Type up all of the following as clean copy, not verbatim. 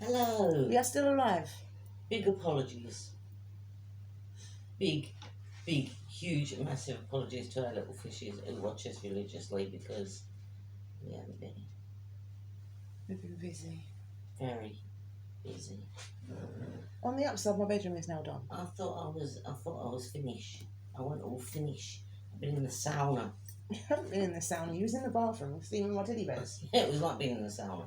Hello. We are still alive. Big apologies. Big, huge, massive apologies to our little fishes who watch us religiously because we haven't been We've been busy. very busy. On the upside, my bedroom is now done. I thought I was finished. I went all finished. I've been in the sauna. You haven't been in the sauna. You was in the bathroom steaming my teddy bears. Yeah, it was like being in the sauna.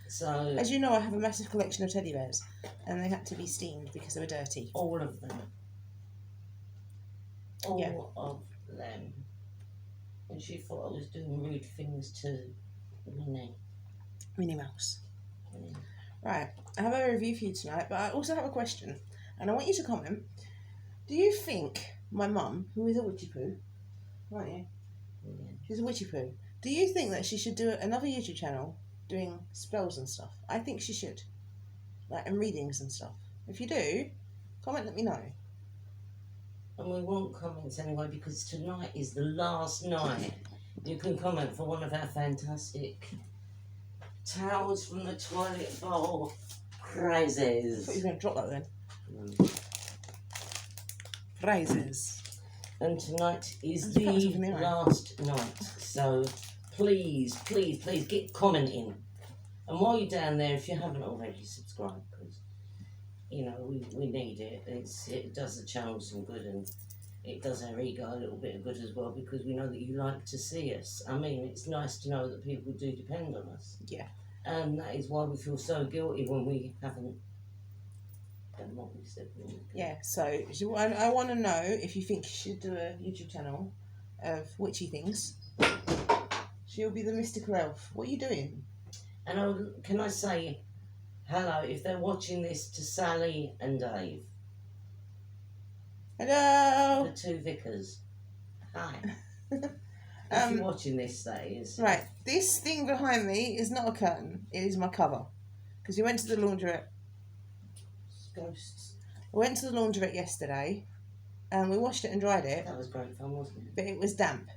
So As you know, I have a massive collection of teddy bears, and they had to be steamed because they were dirty. all of them. All Yeah. of them. And she thought I was doing rude things to Minnie. Minnie Mouse. Mm. Right, I have a review for you tonight, but I also have a question, and I want you to comment. Do you think my mum, who is a witchy poo, aren't you? Yeah. She's a witchy poo. Do you think that she should do another YouTube channel doing spells and stuff? I think she should. And readings and stuff. If you do, comment, let me know. And we want comments anyway because tonight is the last night you can comment for one of our fantastic towels from the toilet bowl I prizes. thought you were going to drop that then. Mm. Prizes. And tonight is Let's the practice something anyway. last night, so please get commenting. And while you're down there, if you haven't already, subscribe because you know we need it. It does the channel some good and it does our ego a little bit of good as well because we know that you like to see us. I mean, it's nice to know that people do depend on us. Yeah. And that is why we feel so guilty when we haven't done what we said we would do. Yeah, so I want to know if you think she should do a YouTube channel of witchy things. She'll be the mystical elf. What are you doing? And can I say hello, if they're watching this, to Sally and Dave, Hello! the two vicars. Hi. If Um, you're watching this, that is. Right, this thing behind me is not a curtain. It is my cover. Because we went to the laundrette. Ghosts. We went to the laundrette yesterday and we washed it and dried it, That was great fun, wasn't it? but it was damp.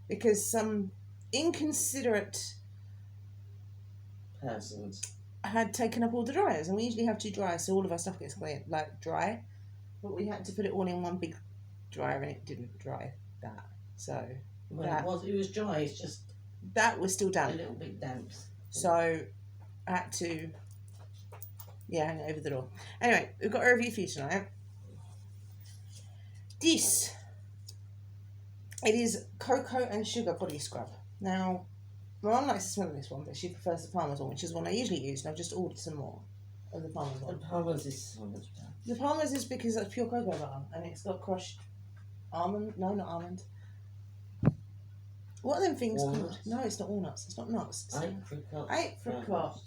Because some inconsiderate Persons. had taken up all the dryers, and we usually have 2 dryers, so all of our stuff gets clean, dry. But we had to put it all in one big dryer, and it didn't dry that. So Well, it was dry, it's just that was still a damp. little bit damp. So I had to, hang it over the door. Anyway, we've got a review for you tonight. This, it is cocoa and sugar body scrub. Now, my mum likes the smell of this one, but she prefers the Parmesan, which is one I usually use, and I've just ordered some more of the The Parmesan. Palmer's is so much better. The Parmesan is because that's pure cocoa butter, and it's got crushed almond. No, not almond. What are them things called? Walnuts. No, it's not walnuts. It's not nuts. It's Apricot. apricot.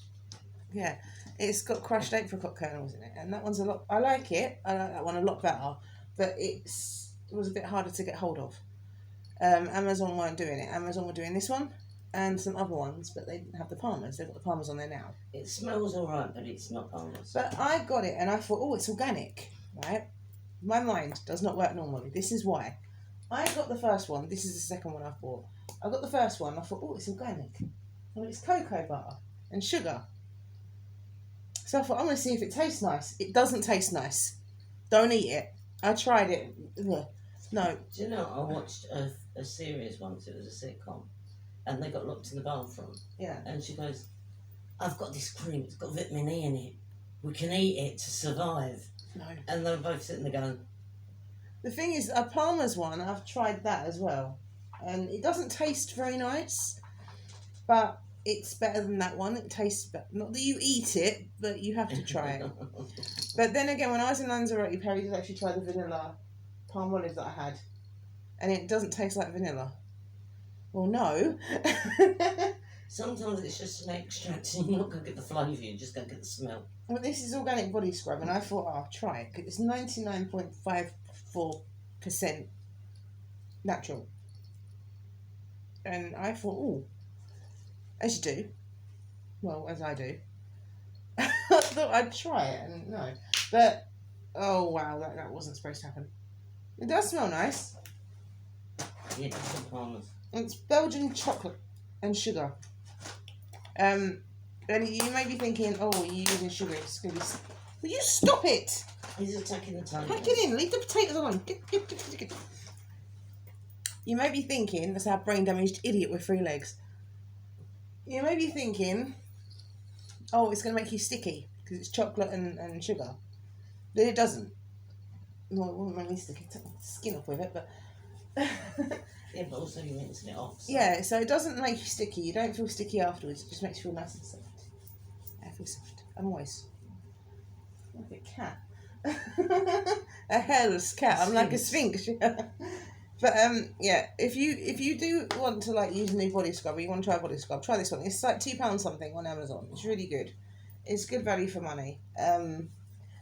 Yeah, it's got crushed apricot kernels in it, and that one's a lot. I like it. I like that one a lot better, but it was a bit harder to get hold of. Amazon weren't doing it. Amazon were doing this one and some other ones, but they didn't have the Palmers. They've got the Palmers on there now. It smells alright, but it's not Palmer's. But I got it, and I thought, oh, it's organic, right? My mind does not work normally. This is why. I got the first one. This is the second one I've bought. I got the first one. I thought, oh, it's organic. Well, it's cocoa butter and sugar. So I thought, I'm going to see if it tastes nice. It doesn't taste nice. Don't eat it. I tried it. Ugh. No. Do you know, I watched a series once, it was a sitcom, and they got locked in the bathroom, Yeah. and she goes, I've got this cream, it's got vitamin E in it. We can eat it to survive. No. And they're both sitting there going, The thing is, a Palmer's one, I've tried that as well. And it doesn't taste very nice, but it's better than that one. It tastes better. Not that you eat it, but you have to try it. But then again, when I was in Lanzarote, Perry did actually try the vanilla palm olive that I had. And it doesn't taste like vanilla. Well, no. Sometimes it's just an extract and you're not going to get the flavour, you're just going to get the smell. Well, this is organic body scrub, and I thought, I'll try it. 'Cause it's 99.54% natural. And I thought, oh, as you do. Well, as I do. I thought I'd try it, and no. But, oh wow, that wasn't supposed to happen. It does smell nice. Yeah, it's the Palmer's. It's Belgian chocolate and sugar. And you may be thinking, oh, you're using sugar. It's going to be... Will you stop it? He's attacking the tongue. Pack it in. Leave the potatoes alone. Get. You may be thinking, that's our brain damaged idiot with 3 legs. You may be thinking, oh, it's going to make you sticky because it's chocolate and sugar. But it doesn't. No, it won't make me sticky. Take my skin off with it, but... Yeah, but also you're rinsing it off. So. Yeah, so it doesn't make you sticky. You don't feel sticky afterwards. It just makes you feel nice and soft. I feel soft. I'm moist. Like a cat. A hairless cat. I'm like a sphinx. But yeah, if you do want to like use a new body scrub, or you want to try a body scrub, try this one. It's like £2 something on Amazon. It's really good. It's good value for money.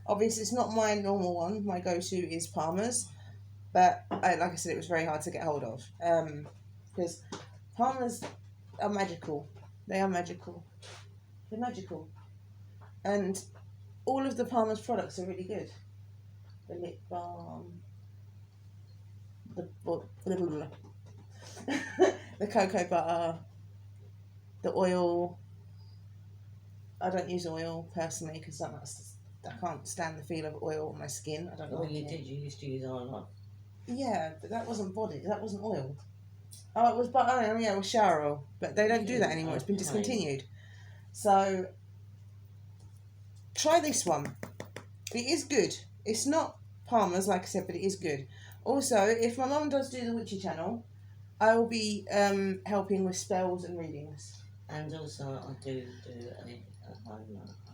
Obviously it's not my normal one. My go-to is Palmer's, but like I said, it was very hard to get hold of. Because Palmer's are magical. They are magical. They're magical, and all of the Palmer's products are really good. The lip balm. The cocoa butter, the oil. I don't use oil personally because I can't stand the feel of oil on my skin. I don't Well, like you it. did. You used to use eyeliner. Yeah, but that wasn't body. That wasn't oil. Oh, it was butter. Oh, yeah, it was shower oil. But they don't do that anymore. It's been Okay. discontinued. So try this one. It is good. It's not Palmer's, like I said, but it is good. Also, if my mum does do the Witchy channel, I will be helping with spells and readings. And also, I do a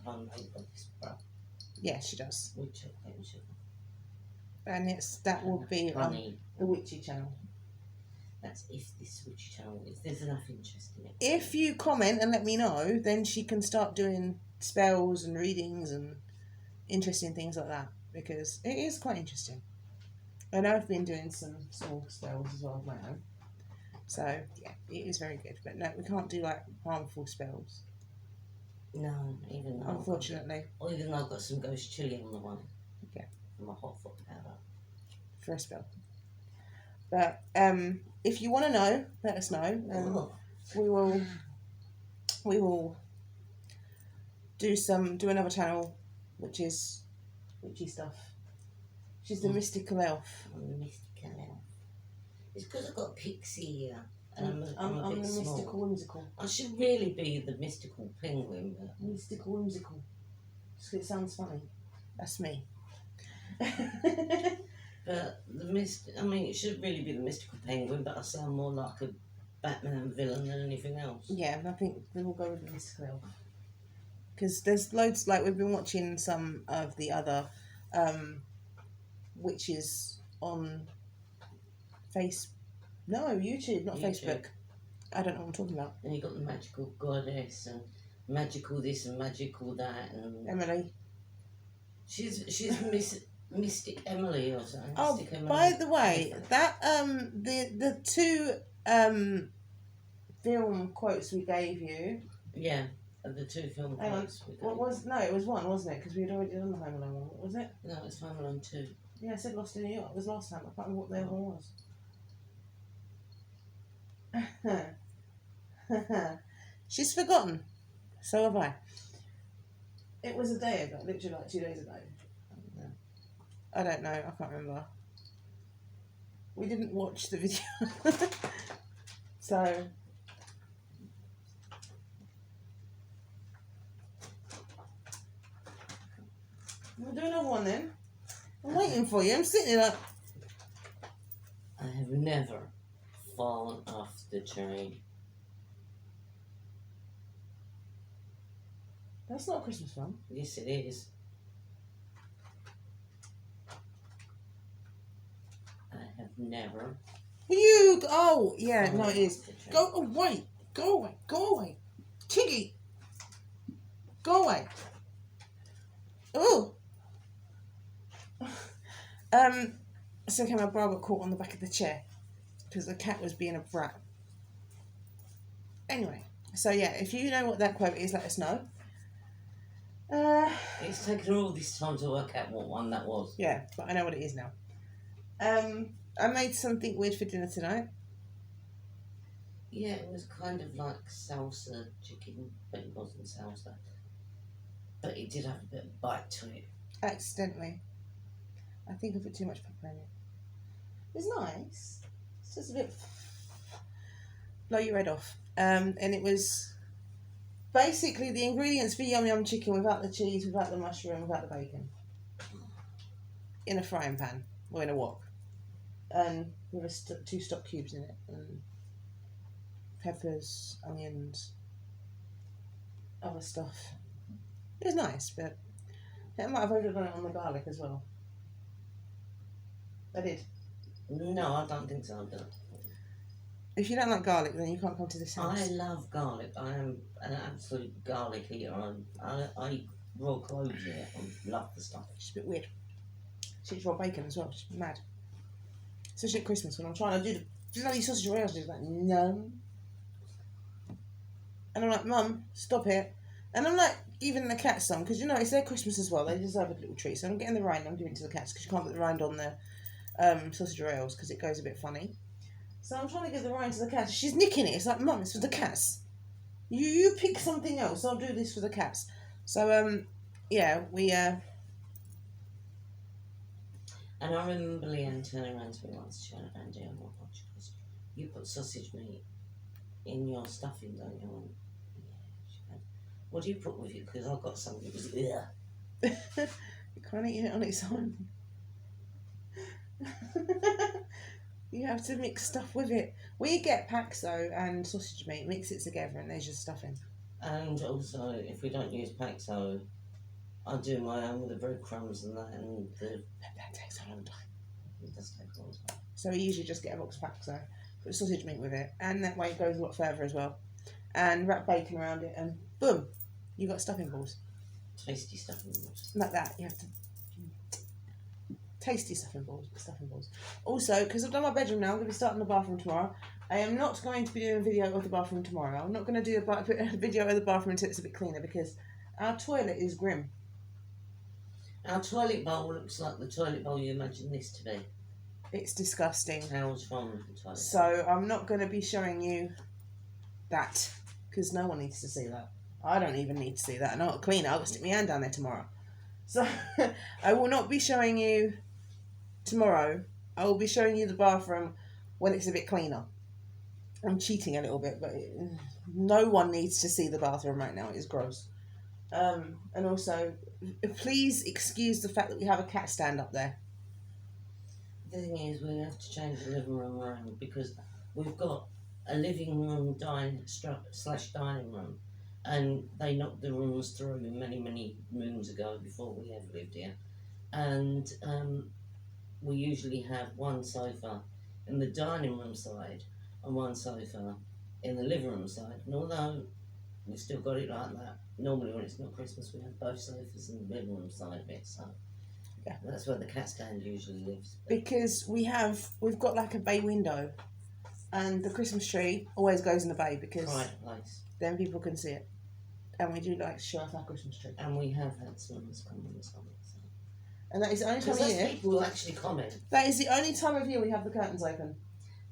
homemade body scrub Yeah, she does. with chocolate and sugar. And that will be on Honey. the Witchy channel. That's if this Witchy channel, if there's enough interest in it. If you comment and let me know, then she can start doing spells and readings and interesting things like that, because it is quite interesting. And I've been doing some small spells as well of my own. So, yeah, it is very good. But no, we can't do, like, harmful spells. No, even though. Unfortunately. Or even though I've got some ghost chili on the one. Yeah. From a hot foot powder. For a spell. But, if you want to know, let us know. And Oh. we will do another channel, which is witchy stuff. She's the mystical elf. I'm the mystical elf. It's because I've got a pixie ear. I'm a bit the small. mystical whimsical. I should really be the mystical penguin, but Mystical whimsical. Just 'cause it sounds funny. That's me. but I mean, it should really be the mystical penguin, but I sound more like a Batman villain than anything else. Yeah, I think we will go with the mystical elf. Because there's loads, like we've been watching some of the other witches on YouTube, not YouTube. Facebook. I don't know what I'm talking about. And you got the magical goddess and magical this and magical that, and Emily. she's Mystic Emily or something. Oh, Mystic Emily. by the way, that the two film quotes we gave you. Yeah, the two film Hang on. quotes. we What got. was it was one, wasn't it? Because we had already done the Home Alone one. What was it? No, it's Home Alone 2. Yeah, I said Lost in New York. It was last time. I can't remember what the other one was. She's forgotten. So have I. It was a day ago, literally like 2 days ago. I don't know. I can't remember. We didn't watch the video. So. We'll do another one then. I'm waiting for you. I'm sitting here like. I have never fallen off the train. That's not a Christmas film. Yes, it is. I have never. You. Oh, yeah. fallen No, it is. off the train. Go away. Go away. Go away. Tiggy. Go away. Oh. So okay, my bra got caught on the back of the chair because the cat was being a brat. Anyway, so yeah, if you know what that quote is, let us know. It's taken all this time to work out what one that was. Yeah, but I know what it is now. I made something weird for dinner tonight. Yeah, it was kind of like salsa chicken, but it wasn't salsa. But it did have a bit of bite to it. Accidentally. I think I put too much pepper in it. It's nice. It's just a bit blow your head off. And it was basically the ingredients for yum yum chicken without the cheese, without the mushroom, without the bacon. In a frying pan or in a wok. And with two stock cubes in it. And peppers, onions, other stuff. It was nice, but I might have overdone it on the garlic as well. I did. No, I don't think so. But If you don't like garlic, then you can't come to this house. I love garlic. I am an absolute garlic eater. I eat raw cloves here. I love the stuff. It's a bit weird. She eats raw bacon as well. She's mad. Especially at Christmas when I'm trying to do the bloody sausage royale. She's like, no. And I'm like, Mum, stop it. And I'm like, giving the cats some, because you know, it's their Christmas as well. They deserve a little treat. So I'm getting the rind, I'm giving it to the cats, because you can't put the rind on the sausage royals, because it goes a bit funny. So I'm trying to give the rind to the cats. She's nicking it. It's like, Mum, it's for the cats. You pick something else. I'll do this for the cats. So, yeah, we... And I remember Leanne turning around to me once, she went, Andy, I'm not much because you put sausage meat in your stuffing, don't you? I went, yeah. She went, what do you put with it? Because I've got something. It was, ugh. You can't eat it on its own. You have to mix stuff with it. We get Paxo and sausage meat, mix it together, and there's your stuffing. And also, if we don't use Paxo, I do my own with the breadcrumbs and that, and That takes a long time. it does take a long time. So we usually just get a box of Paxo, put sausage meat with it, and that way it goes a lot further as well. And wrap bacon around it, and boom, you got stuffing balls. Tasty stuffing balls. Like that, you have to tasty stuffing balls. Also, because I've done my bedroom now, I'm going to be starting the bathroom tomorrow. I am not going to be doing a video of the bathroom tomorrow. I'm not going to do a video of the bathroom until it's a bit cleaner, because our toilet is grim. Our toilet bowl looks like the toilet bowl you imagine this to be. It's disgusting. Towels from the toilet. So I'm not going to be showing you that, because no one needs to see that. I don't even need to see that. I'm not a cleaner. I'll stick my hand down there tomorrow. So I will not be showing you tomorrow. I will be showing you the bathroom when it's a bit cleaner. I'm cheating a little bit, but no one needs to see the bathroom right now. It's gross. And also, please excuse the fact that we have a cat stand up there. The thing is, we have to change the living room around because we've got a living room slash dining room, and they knocked the rooms through many moons ago before we ever lived here, and we usually have one sofa in the dining room side and one sofa in the living room side. And although we've still got it like that, normally when it's not Christmas we have both sofas in the living room side of it. So yeah, that's where the cat stand usually lives. Because we've got like a bay window, and the Christmas tree always goes in the bay because Quiet place. then people can see it. And we do like to show off our Christmas tree. And we have had someone's comments on it. So. And that is the only time of Because year. people will actually comment. That is the only time of year we have the curtains open.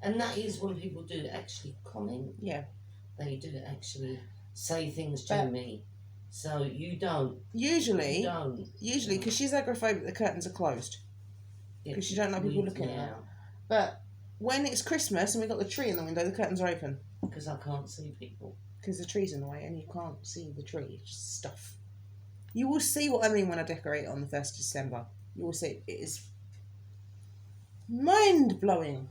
And that is when people do actually comment. Yeah. They do actually say things to me. So you don't. Usually, You don't. Usually, because she's agoraphobic, the curtains are closed. Because she don't like people looking at her. But when it's Christmas and we've got the tree in the window, the curtains are open. Because I can't see people. Because the tree's in the way and you can't see the tree. It's just stuff. You will see what I mean when I decorate on the 1st of December. You will see it is mind-blowing.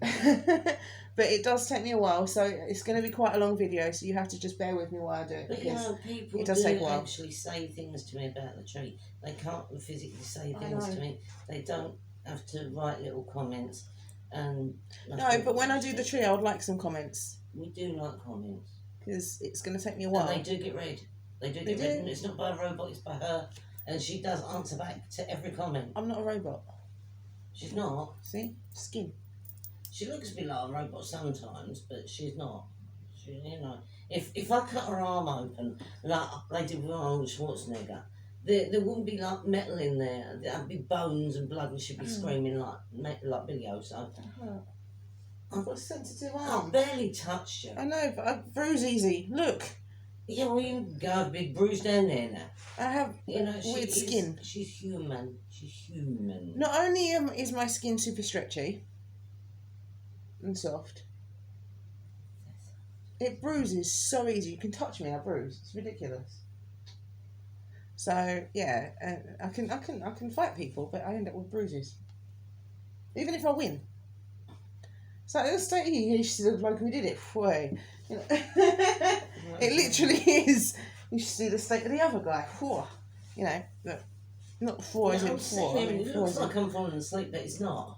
But it does take me a while, so it's going to be quite a long video, so you have to just bear with me while I do it. But you know, people it does take a do while. actually say things to me about the tree. They can't physically say things to me. They don't have to write little comments. And no, but when I do the tree, I would like some comments. We do like comments. Because it's going to take me a while. And they do get read. They do get read. And it's not by a robot, it's by her. And she does answer back to every comment. I'm not a robot. She's not. See? Skin. She looks a bit like a robot sometimes, but she's not. She, you know, if I cut her arm open, like they did with Arnold Schwarzenegger, there wouldn't be like metal in there. There'd be bones and blood, and she'd be screaming like Billy O. So I've got a sensitive I arm. barely touched you. I know, but I bruise easy. Look, Yeah, well, you got a big bruise down there now. I have You know, weird skin. She's human. She's human. Not only is my skin super stretchy and soft, it bruises so easy. You can touch me, I bruise. It's ridiculous. So yeah, I can fight people, but I end up with bruises, even if I win. So let's say you should look like we did it. Boy, you know, it literally is. You should see the state of the other guy. Whew. You know, look, not four as in four. I mean, It four looks as in. like I'm falling asleep, but it's not.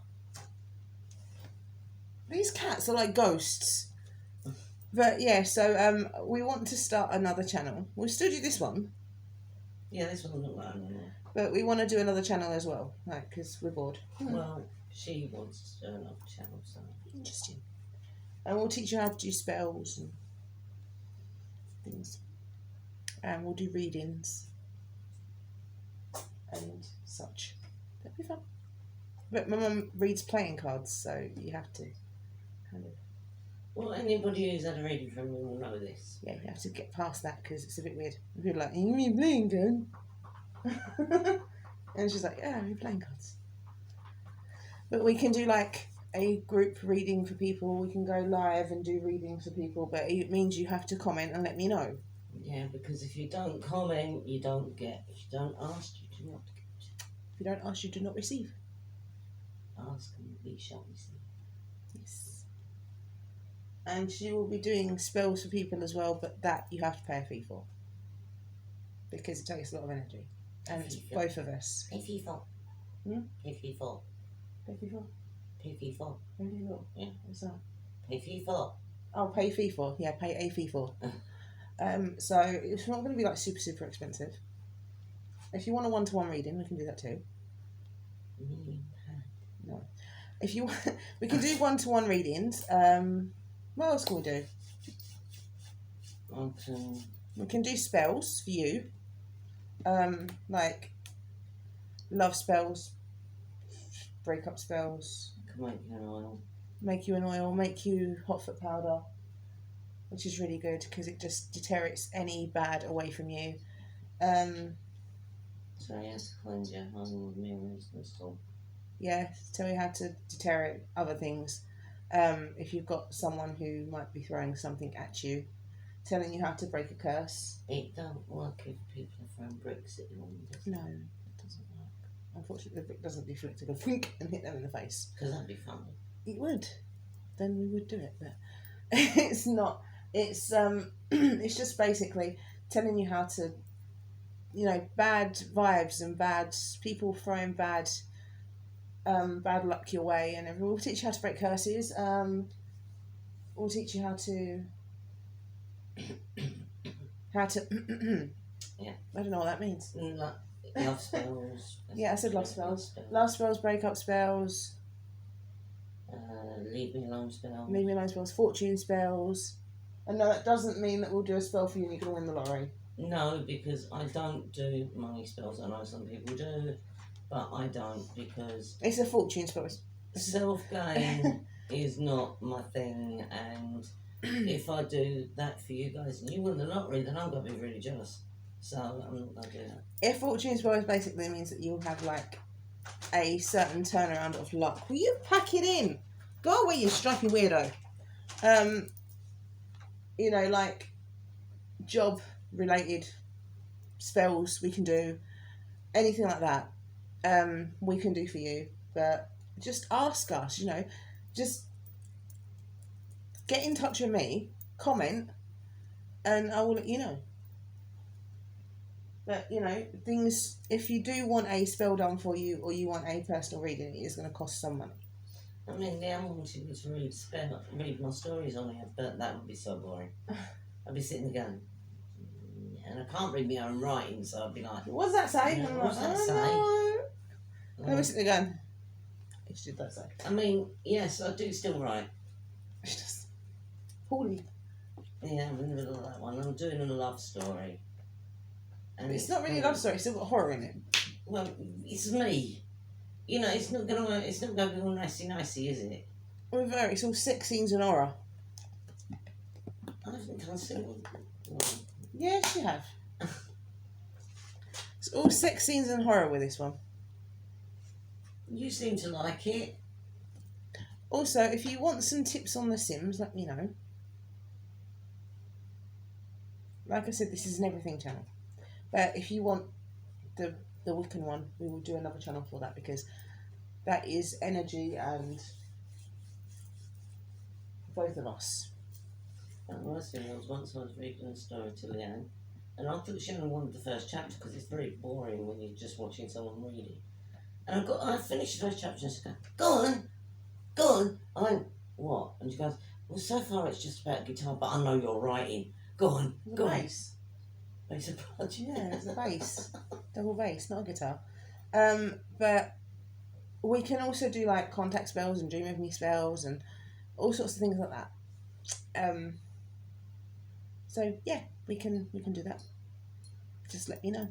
These cats are like ghosts. But yeah, so we want to start another channel. We'll still do this one, Yeah, this one doesn't look like anymore. but we want to do another channel as well, like because we're bored. Well, she wants to do another channel, so. Interesting. And we'll teach you how to do spells and things. And we'll do readings and such. That'd be fun. But my mum reads playing cards, so you have to kind of, Well, anybody who's had a reading from me will know this. yeah, you have to get past that because it's a bit weird. People are like, you mean playing cards? And she's like, yeah, we're playing cards. But we can do like a group reading for people. We can go live and do readings for people, but it means you have to comment and let me know. Yeah, because if you don't comment, you don't get. If you don't ask, you do not get. If you don't ask, you do not receive. Ask and we shall receive. Yes. And she will be doing spells for people as well, but that you have to pay a fee for. Because it takes a lot of energy. And it's both of us. Pay fee for. Hmm? Pay fee for. Pay fee for? Pay fee for. Pay fee for? Yeah. What's that? Pay fee for. Oh, pay fee for. Yeah, pay a fee for. So it's not going to be like super, super expensive. If you want a one-to-one reading, we can do that too. No. If you want, we can do one-to-one readings. What else can we do? We can do spells for you. Like love spells, breakup spells, Can make you an oil. make you an oil, make you hot foot powder, which is really good because it just deterrents any bad away from you. So yes, cleanse your home with mirrors and stuff. Yeah, tell you how to deter other things. If you've got someone who might be throwing something at you, telling you how to break a curse. It don't work if people are throwing bricks at you. Does it? No, It doesn't work. unfortunately, the brick doesn't deflect. It go wink and hit them in the face. Because that'd be funny. It would. Then we would do it, but it's not. It's it's just basically telling you how to, you know, bad vibes and bad people throwing bad luck your way, and we'll teach you how to break curses. We'll teach you how to Yeah. I don't know what that means. Love spells. Yeah, I said love spells. Love spells, breakup spells, Leave me alone spell. leave me alone spells, fortune spells. And no, that doesn't mean that we'll do a spell for you and you can win the lottery. No, because I don't do money spells. I know some people do, but I don't because It's a fortune spell. self-gain is not my thing, and if I do that for you guys and you win the lottery, then I'm going to be really jealous. So I'm not going to do that. If fortune spells basically means that you'll have like a certain turnaround of luck. Will you pack it in? Go away, you stripy weirdo. You know, like job related spells we can do. Anything like that. We can do for you. But just ask us, you know. Just get in touch with me, comment, and I will let you know. But, you know, things, if you do want a spell done for you or you want a personal reading, it is going to cost some money. I mean, the other wanted me to read my stories on here, but that would be so boring. I'd be sitting there going, and I can't read my own writing, so I'd be like, What does that say? Yeah, I'm what does that "Oh, say?" no." And we're sitting there going, what did that say? I mean, yes, I do still write. It's just poorly. Yeah, I'm in the middle of that one. I'm doing a love story. And It's not really a love story, it's still got horror in it. Well, it's me. You know, it's not gonna be all nicey, is it? with her, it's all sex scenes and horror. I haven't done single. Yes, you have. It's all sex scenes and horror with this one. You seem to like it. Also, if you want some tips on The Sims, let me know. Like I said, this is an everything channel. But if you want the Wiccan one, we will do another channel for that, because that is energy and both of us. That reminds me, once I was reading a story to Leanne, and I thought she only wanted the first chapter because it's very boring when you're just watching someone read it. And I finished the first chapter and she goes, go on. I went, what? And she goes, well, so far it's just about guitar, but I know you're writing. Go on. Bass. Bass approach. Yeah, it's a bass. Double bass, not a guitar. But we can also do like contact spells and dream with me spells and all sorts of things like that. So yeah, we can do that. Just let me know.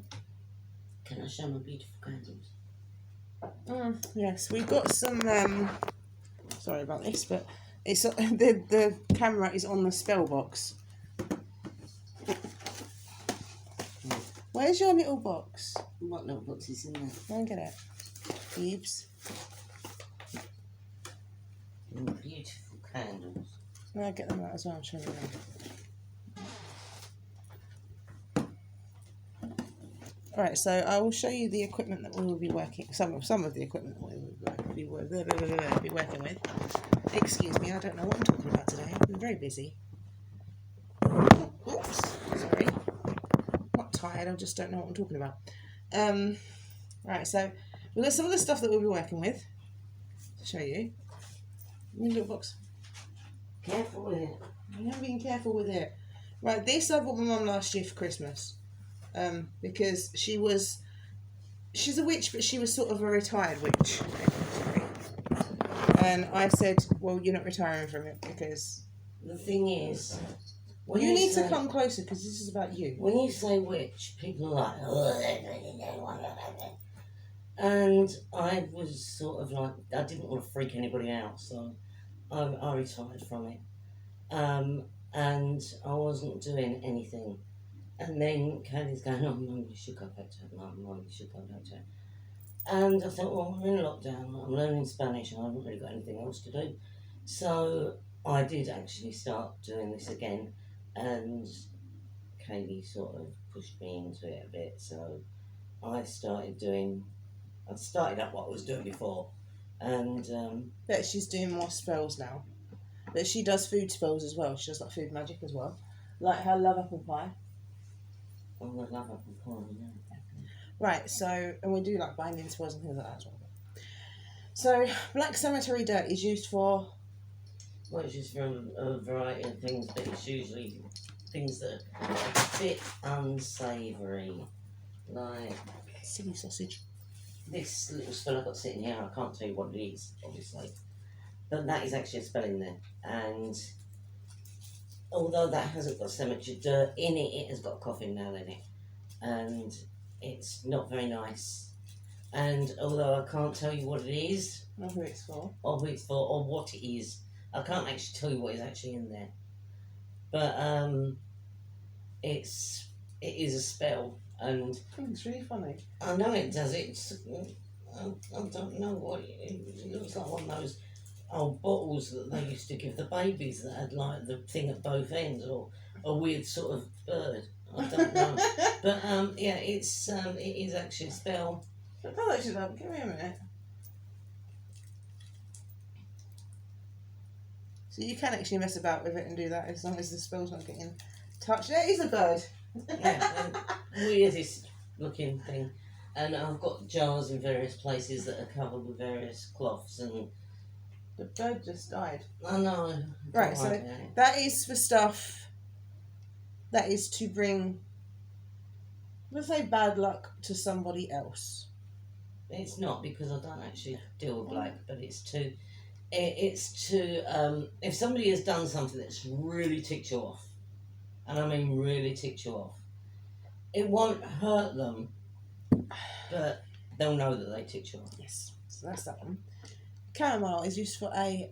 Can I show my beautiful candles? Yes, we've got some. Sorry about this, but it's the camera is on the spell box. Where's your little box? What little box is in there? Go and get it, Phoebes. Beautiful candles. I'll get them out as well. I'm showing you now. Alright, so I will show you the equipment that we will be working. Some of the equipment that we will be working with. Excuse me, I don't know what I'm talking about today. I've been very busy. Oops, sorry. Not tired. I just don't know what I'm talking about. Right, so we've got some of the stuff that we'll be working with. To show you. Your little box. Careful with it. I'm being careful with it. Right, this I bought my mum last year for Christmas. Because she's a witch, but she was sort of a retired witch. And I said, well, you're not retiring from it, because The thing is, you need to come closer, because this is about you. when you say witch, people are like, oh, and I was sort of like, I didn't want to freak anybody out, so I retired from it. And I wasn't doing anything. And then Kaylee's going, oh, Mum, you should go back to it. Mum, you should go back to it. And I thought, well, we're in lockdown. I'm learning Spanish and I haven't really got anything else to do. So I did actually start doing this again. And Kaylee sort of pushed me into it a bit. So I started up what I was doing before. And But she's doing more spells now. But she does food spells as well. She does like food magic as well. Like her love apple pie. I love apple pie, yeah. Right, so, and we do like binding spells and things like that as well. So, black cemetery dirt is used for... Well, it's just from a variety of things, but it's usually things that are a bit unsavoury. Like silly sausage. this little spell I've got sitting here, I can't tell you what it is, obviously. But that is actually a spell in there. And although that hasn't got cemetery dirt in it, it has got a coffin nail in it. And it's not very nice. And although I can't tell you what it is, Not who it's for. or who it's for, or what it is, I can't actually tell you what is actually in there. But it is a spell, and It's really funny. I know it does. I don't know what it looks like. One of those old bottles that they used to give the babies that had like the thing at both ends, or a weird sort of bird. I don't know. But yeah, it is actually a spell. Oh, that should help. Give me a minute. So you can actually mess about with it and do that as long as the spell's not getting touched. There is a bird. Yeah, weirdest looking thing. And I've got jars in various places that are covered with various cloths, and The bird just died. I know. Right, so that is for stuff that is to bring, let's say, bad luck to somebody else. It's not, because I don't actually deal with black, but it's to if somebody has done something that's really ticked you off, and I mean really ticked you off, it won't hurt them, but they'll know that they ticked you off. Yes, so that's that one. Chamomile is used for a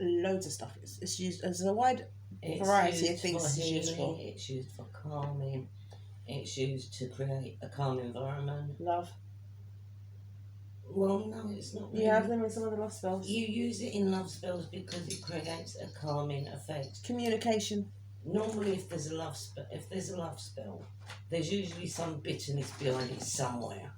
loads of stuff. It's used as a wide It's variety of used things for it's used healing, for. it's used for calming, it's used to create a calm environment. Love. Well, no, it's not really. You have them in some of the love spells. You use it in love spells because it creates a calming effect. Communication. Normally, if there's a love spell, there's usually some bitterness behind it somewhere,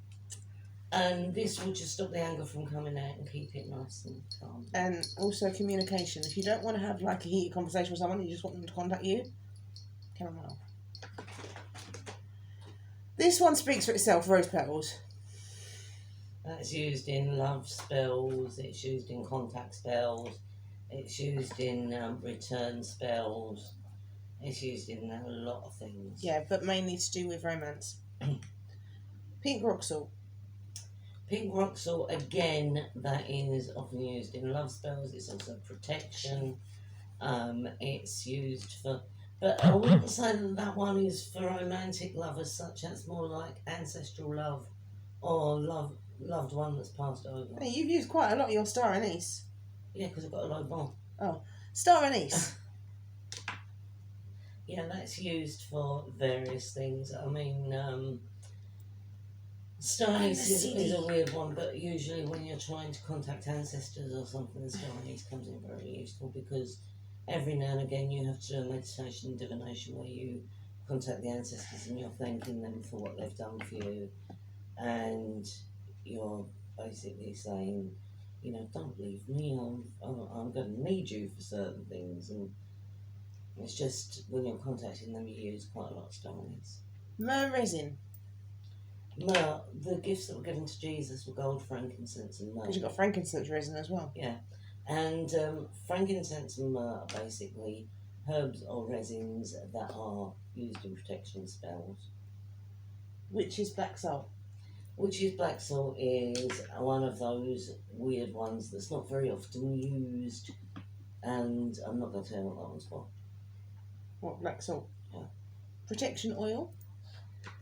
and this will just stop the anger from coming out and keep it nice and calm. And also communication. If you don't want to have like a heated conversation with someone, you just want them to contact you, chamomile. This one speaks for itself, rose petals. That's used in love spells, it's used in contact spells, it's used in return spells, it's used in a lot of things. Yeah, but mainly to do with romance. Pink rock salt. Pink rock salt, again, that is often used in love spells. It's also protection. It's used for, but I wouldn't say that one is for romantic love as such. That's more like ancestral love or loved one that's passed over. Hey, you've used quite a lot of your star anise. Yeah, because I've got a low more. Star anise. Yeah, that's used for various things. I mean, star anise is a weird one, but usually when you're trying to contact ancestors or something, the star anise comes in very useful because every now and again you have to do a meditation and divination where you contact the ancestors and you're thanking them for what they've done for you, and you're basically saying, you know, don't leave me, I'm going to need you for certain things, and it's just when you're contacting them you use quite a lot of star anise. Myrrh resin. Myrrh, the gifts that were given to Jesus were gold, frankincense and myrrh. Because you've got frankincense resin as well. Yeah, and frankincense and myrrh are basically herbs or resins that are used in protection spells. Which is black salt. Witch's black salt is one of those weird ones that's not very often used, and I'm not going to tell you what that one's for. What, black salt? Yeah. Protection oil.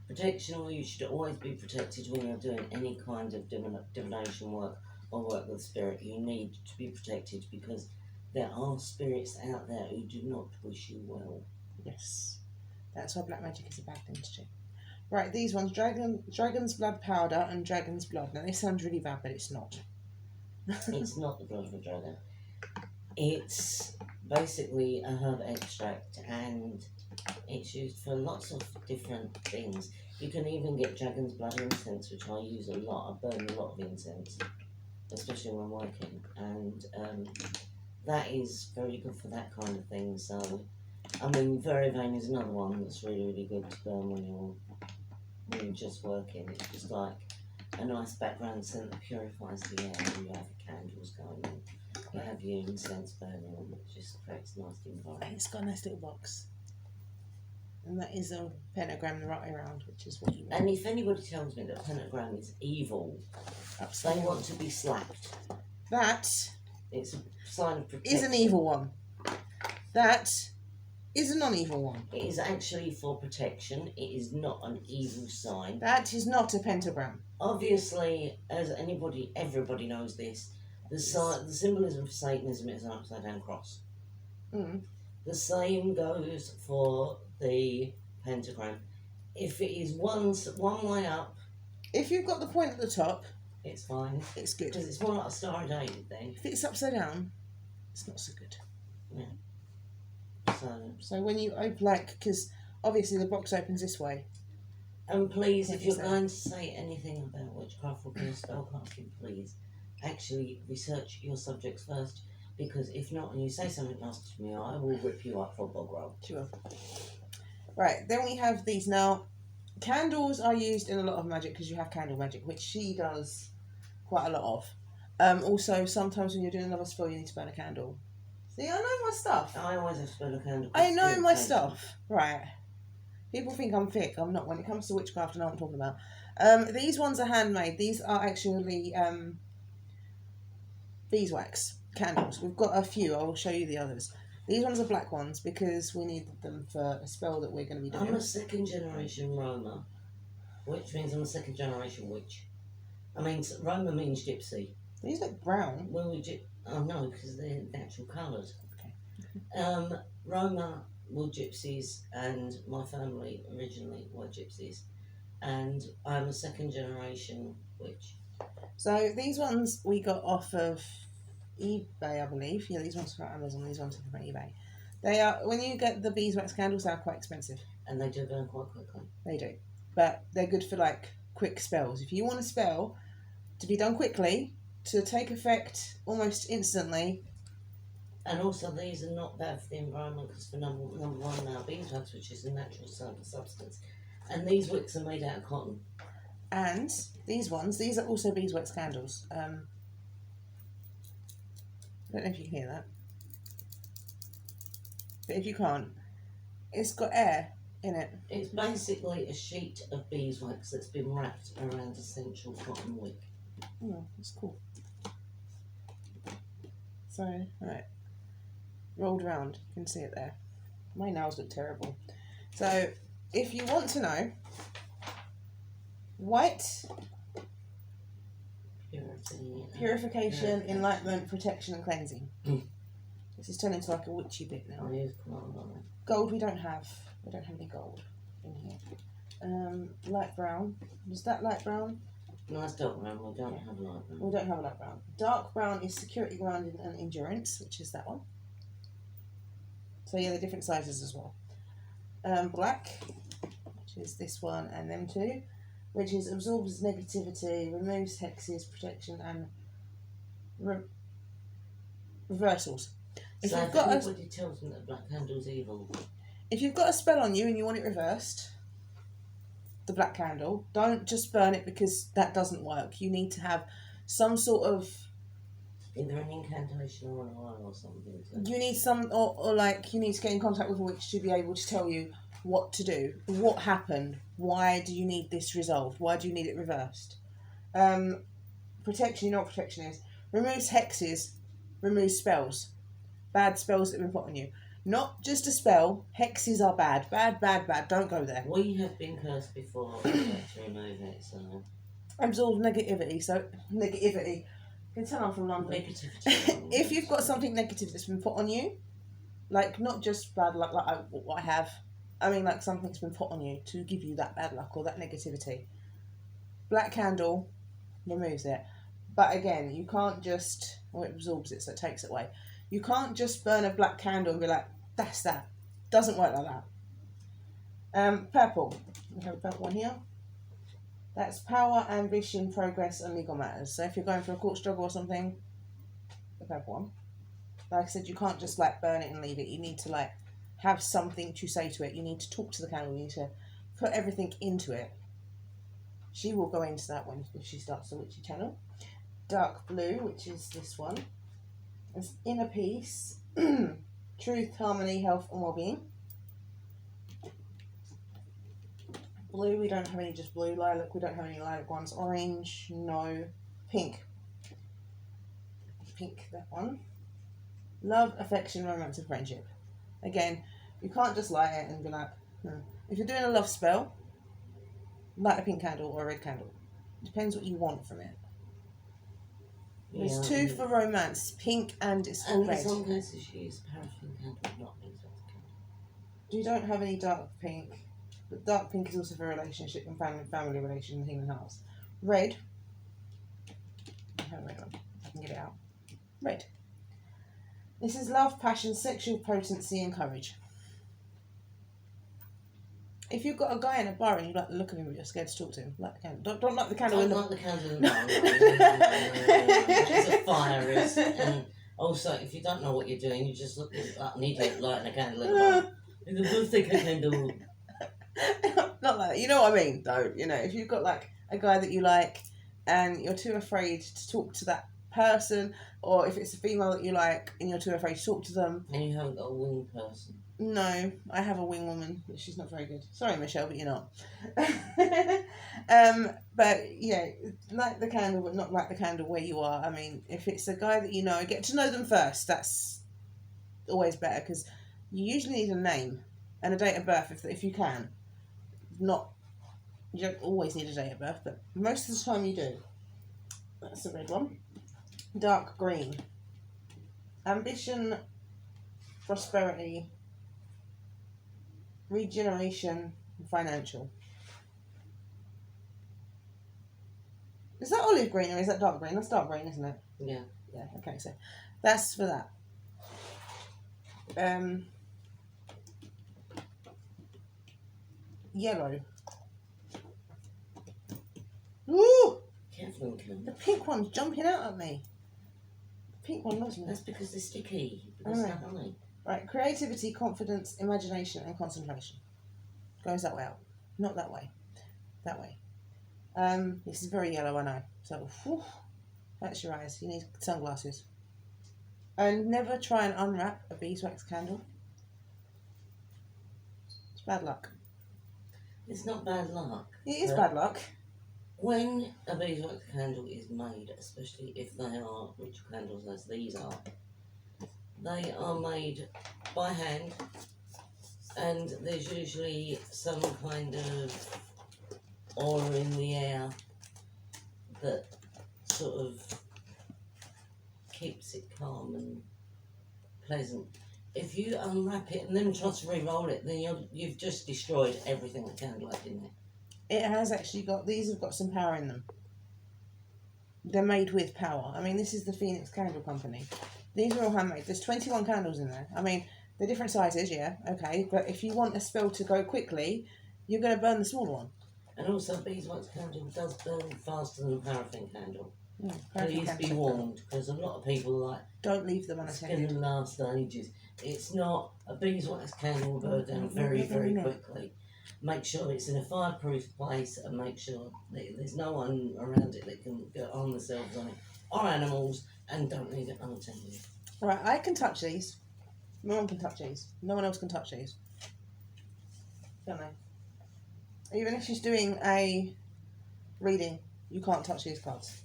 Protection oil, you should always be protected when you're doing any kind of divination work or work with spirit. You need to be protected because there are spirits out there who do not wish you well. Yes. That's why black magic is a bad thing to do. Right, these ones, dragon's blood powder and dragon's blood. Now this sounds really bad, but it's not. It's not the blood of a dragon. It's basically a herb extract and it's used for lots of different things. You can even get dragon's blood incense, which I use a lot. I burn a lot of incense, especially when working, and that is very good for that kind of thing. So, I mean, Verivane is another one that's really, really good to burn when you're just working. It's just like a nice background scent that purifies the air. You have candles going on, you have your incense burning, and it just creates a nice environment. And it's got a nice little box. And that is a pentagram the right way around, which is what you want. And if anybody tells me that pentagram is evil, they want to be slapped. That It's a sign of protection. is an evil one. That is a non-evil one. It is actually for protection. It is not an evil sign. That is not a pentagram. Obviously, as everybody knows this, the symbolism of Satanism is an upside down cross. Mm. The same goes for the pentagram. If it is one way up, If you've got the point at the top, it's fine. it's good. Because it's more like a Star David then. If it's upside down, it's not so good. So when you open, like, because obviously the box opens this way. And please, if you're going to say anything about witchcraft or spellcasting, please actually research your subjects first, because if not, and you say something nasty to me, I will rip you up for a bog roll. Sure. Right, then we have these now. Candles are used in a lot of magic because you have candle magic, which she does quite a lot of. Also, sometimes when you're doing another spell, you need to burn a candle. See, I know my stuff. I always have to burn a candle. I know my stuff. Right. People think I'm thick. I'm not. When it comes to witchcraft, I know what I'm talking about. These ones are handmade. These are actually beeswax candles. We've got a few. I will show you the others. These ones are black ones because we need them for a spell that we're going to be doing. I'm a second generation Roma, which means I'm a second generation witch. I mean, Roma means gypsy. These look brown. When we Oh no, because they're natural colours. Okay. Roma were gypsies, and my family originally were gypsies, and I'm a second generation witch. So these ones we got off of eBay, I believe. Yeah, these ones are from Amazon. These ones are from eBay. They are, when you get the beeswax candles, they are quite expensive. And they do burn quite quickly. They do, but they're good for like quick spells. If you want a spell to be done quickly, to take effect almost instantly. And also, these are not bad for the environment because for number one now, beeswax, which is a natural substance, and these wicks are made out of cotton. And these ones, these are also beeswax candles. I don't know if you can hear that, but if you can't, it's got air in it. It's basically a sheet of beeswax that's been wrapped around a central cotton wick. Oh, that's cool. So, right, rolled around, you can see it there. My nails look terrible. So, if you want to know, white, purification, enlightenment, protection and cleansing. This is turning into like a witchy bit now. It is quite a lot. Gold we don't have. We don't have any gold in here. Light brown. Is that light brown? No, that's dark brown. We don't have light brown. We don't have a light brown. Dark brown is security, grounding and endurance, which is that one. So yeah, they're different sizes as well. Black, which is this one and them two, which is absorbs negativity, removes hexes, protection and reversals. If So you've if got anybody tells them that black candle's evil, if you've got a spell on you and you want it reversed, the black candle, don't just burn it because that doesn't work. You need to have some sort of, either an incantation or an oil or something. you need some, or like you need to get in contact with a witch to be able to tell you what to do, what happened, why do you need this resolved, why do you need it reversed. Protection, you know what protection is. Removes hexes, removes spells, bad spells that have been put on you. Not just a spell, hexes are bad, bad, don't go there. We have been cursed before, we have to remove it, so... Absorb negativity, you can tell I'm from London. Negativity. If you've got something negative that's been put on you, like not just bad luck like what I have, I mean like something's been put on you to give you that bad luck or that negativity, black candle removes it. But again, you can't just, it absorbs it, so it takes it away. You can't just burn a black candle and be like, that's that. Doesn't work like that. Purple. We have a purple one here. That's power, ambition, progress, and legal matters. So if you're going for a court struggle or something, the purple one. Like I said, you can't just like burn it and leave it. You need to like have something to say to it. You need to talk to the candle. You need to put everything into it. She will go into that when if she starts the witchy channel. Dark blue, which is this one. It's inner peace, truth, harmony, health, and well-being. Blue, we don't have any just blue. Lilac, we don't have any lilac ones. Orange, no. Pink. Pink, that one. Love, affection, romance, and friendship. Again, you can't just light it and be like, If you're doing a love spell, light a pink candle or a red candle. Depends what you want from it. There's two for romance, pink and it's all red. In some cases you use paraffin candle, not beeswax candle. You don't have any dark pink, but dark pink is also for relationship and family relation and human hearts. Red. I have a red one. I can get it out. Red. This is love, passion, sexual potency, and courage. If you've got a guy in a bar and you like the look of him but you're scared to talk to him, light the candle. Don't light the candle in the... Don't light the candle in the bar. It's a fire risk. And also, if you don't know what you're doing, you just look like an idiot lighting a candle in the bar. Just take a candle. Not like that. You know what I mean, though. You know, if you've got like a guy that you like and you're too afraid to talk to that person, or if it's a female that you like and you're too afraid to talk to them. And you haven't got a wing person. No, I have a wing woman, but she's not very good. Sorry, Michelle, but you're not. But yeah, light the candle, but not light the candle where you are. I mean, if it's a guy that you know, get to know them first. That's always better because you usually need a name and a date of birth if you can. You don't always need a date of birth, but most of the time you do. That's the red one. Dark green. ambition, prosperity, regeneration, financial. Is that olive green or is that dark green? That's dark green, isn't it? Yeah. Yeah, okay, so that's for that. Yellow. Ooh! Careful, Kim. The pink one's jumping out at me. The pink one loves me. That's because they're sticky. Because they're honey. Right, creativity, confidence, imagination, and concentration. Goes that way out. Not that way. That way. This is very yellow, I know. So, whew, that's your eyes. You need sunglasses. And never try and unwrap a beeswax candle. It's bad luck. It's not bad luck. It is but bad luck. When a beeswax candle is made, especially if they are ritual candles as these are, they are made by hand, and there's usually some kind of aura in the air that sort of keeps it calm and pleasant. If you unwrap it and then try to re-roll it, then you've just destroyed everything the candle had in it. It has actually got, these have got some power in them. They're made with power. I mean, this is the Phoenix Candle Company. These are all handmade. There's 21 candles in there. I mean, they're different sizes, yeah, okay. But if you want a spell to go quickly, you're going to burn the smaller one. And also, beeswax candle does burn faster than a paraffin candle. Paraffin Please be candles warned, because a lot of people don't leave them it's unattended. going to last ages. It's not, a beeswax candle will burn down very, very quickly. Make sure it's in a fireproof place and make sure that there's no one around it that can get on themselves on it, or animals, and don't leave it unattended. Right, I can touch these. No one can touch these. No one else can touch these. Don't they? Even if she's doing a reading, you can't touch these cards.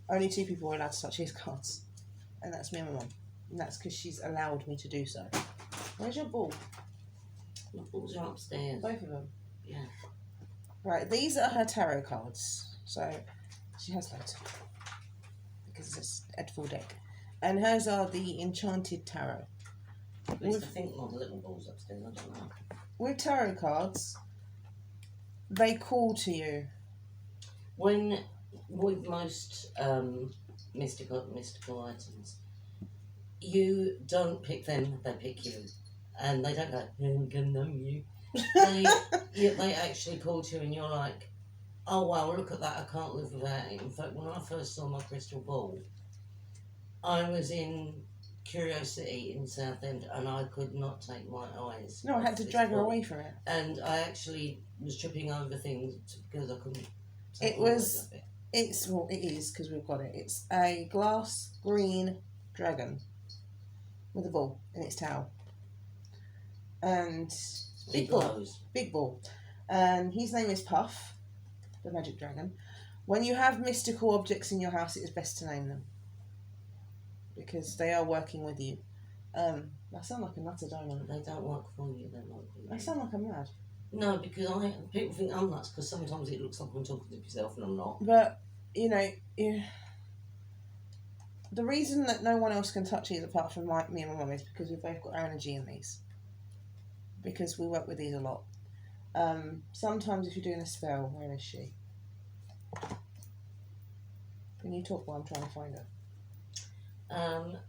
Only 2 people are allowed to touch these cards. And that's me and my mum. And that's because she's allowed me to do so. Where's your ball? My balls are upstairs. Both of them? Yeah. Right, these are her tarot cards. So, she has loads. Because it's a full deck. And hers are the Enchanted Tarot. At least I think my little balls upstairs, I don't know. With tarot cards, they call to you. When, with most mystical items, you don't pick them, they pick you. And they don't go, I'm gonna know you. They actually call to you and you're like, oh wow, look at that, I can't live without it. In fact, when I first saw my crystal ball, I was in Curiosity in Southend and I could not take my eyes. No, I had to drag her away from it. And I actually was tripping over things because I couldn't take It my was, eyes off it. it's, well, it is because we've got it. It's a glass green dragon with a ball in its tail. And It glows. big ball. And his name is Puff, the magic dragon. When you have mystical objects in your house, it is best to name them. Because they are working with you. I sound like a nutter, don't I? They don't work for you, they work with you. I sound like I'm mad. No, because people think I'm nuts because sometimes it looks like I'm talking to myself and I'm not. But, you know, the reason that no one else can touch these apart from me and my mum is because we've both got our energy in these. Because we work with these a lot. Sometimes if you're doing a spell, where is she? Can you talk while I'm trying to find her?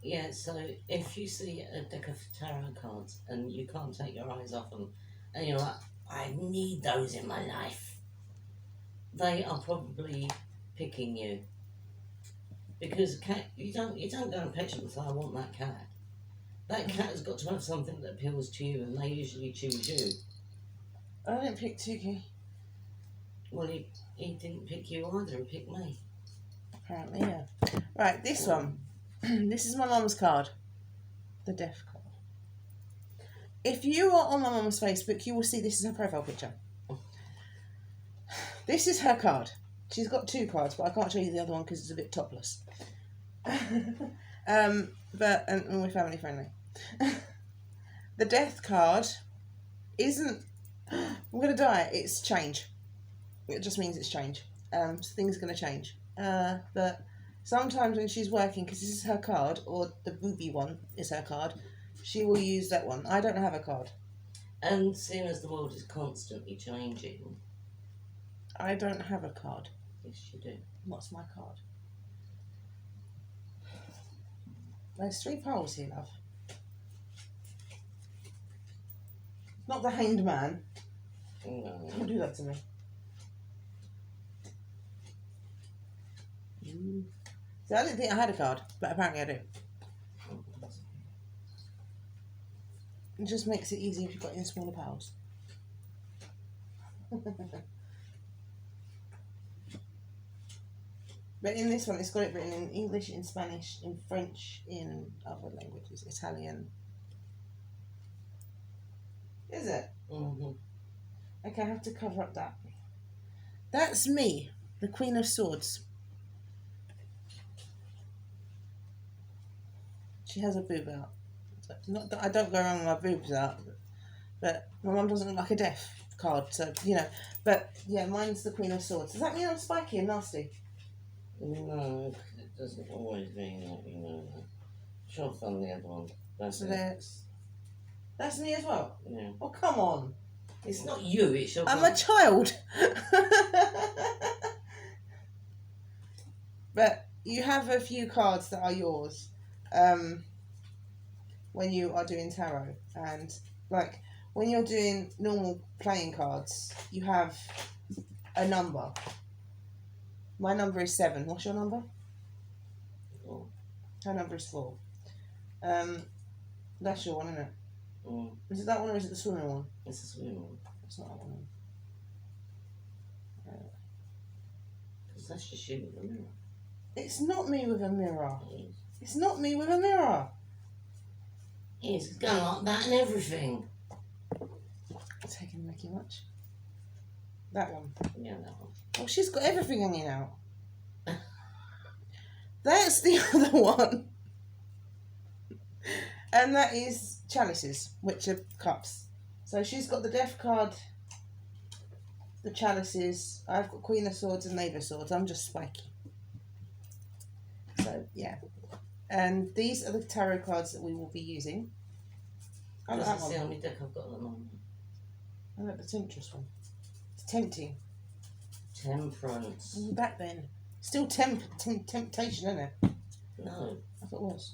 Yeah, so if you see a deck of tarot cards and you can't take your eyes off them and you're like, I need those in my life, they are probably picking you. Because a cat, you don't go and pet them and say, I want that cat. That cat has got to have something that appeals to you and they usually choose you. I didn't pick Tuki. Well, he didn't pick you either, he picked me. Apparently, yeah. Right, this one. This is my mum's card. The death card. If you are on my mum's Facebook, you will see this is her profile picture. This is her card. She's got 2 cards, but I can't show you the other one because it's a bit topless. And we're family friendly. The death card isn't I'm going to die. It's change. It just means it's change. So things are going to change. But Sometimes when she's working, because this is her card, or the booby one is her card, she will use that one. I don't have a card. And seeing as the world is constantly changing, I don't have a card. yes, you do. What's my card? There's 3 poles here, love. Not the hanged man. No. Don't do that to me. See, I didn't think I had a card, but apparently I do. It just makes it easy if you've got in smaller piles. But in this one, it's got it written in English, in Spanish, in French, in other languages, Italian. Is it? Mm-hmm. Okay, I have to cover up that. That's me, the Queen of Swords. She has a boob out. Not that I don't go around with my boobs out, but my mum doesn't like a deaf card, so you know. But yeah, mine's the Queen of Swords. Does that mean I'm spiky and nasty? No, it doesn't always mean that, you know. Shove on the other one. That's So it. that's me as well. Yeah. Oh, come on. It's not you, it's your I'm a child. But you have a few cards that are yours when you are doing tarot. And like when you're doing normal playing cards, you have a number. My number is 7. What's your number? 4. Her number is 4. That's your one, isn't it? Mm. Is it that one or is it the swimming one? It's a swimming one. It's not that one. Because that's just you with a mirror. It's not me with a mirror. It is. It's not me with a mirror. It's going like that and everything. Taking the mickey much. That one. Yeah, that one. Oh, she's got everything hanging out. That's the other one. And that is chalices, which are cups. So she's got the death card, the chalices. I've got Queen of Swords and Knave of Swords. I'm just spiky. So, yeah. And these are the tarot cards that we will be using. I like that Doesn't see one. how many deck I've got at the moment. I like the temptress one. It's tempting. Temperance. And back then. Still temptation, isn't it? No, I thought it was.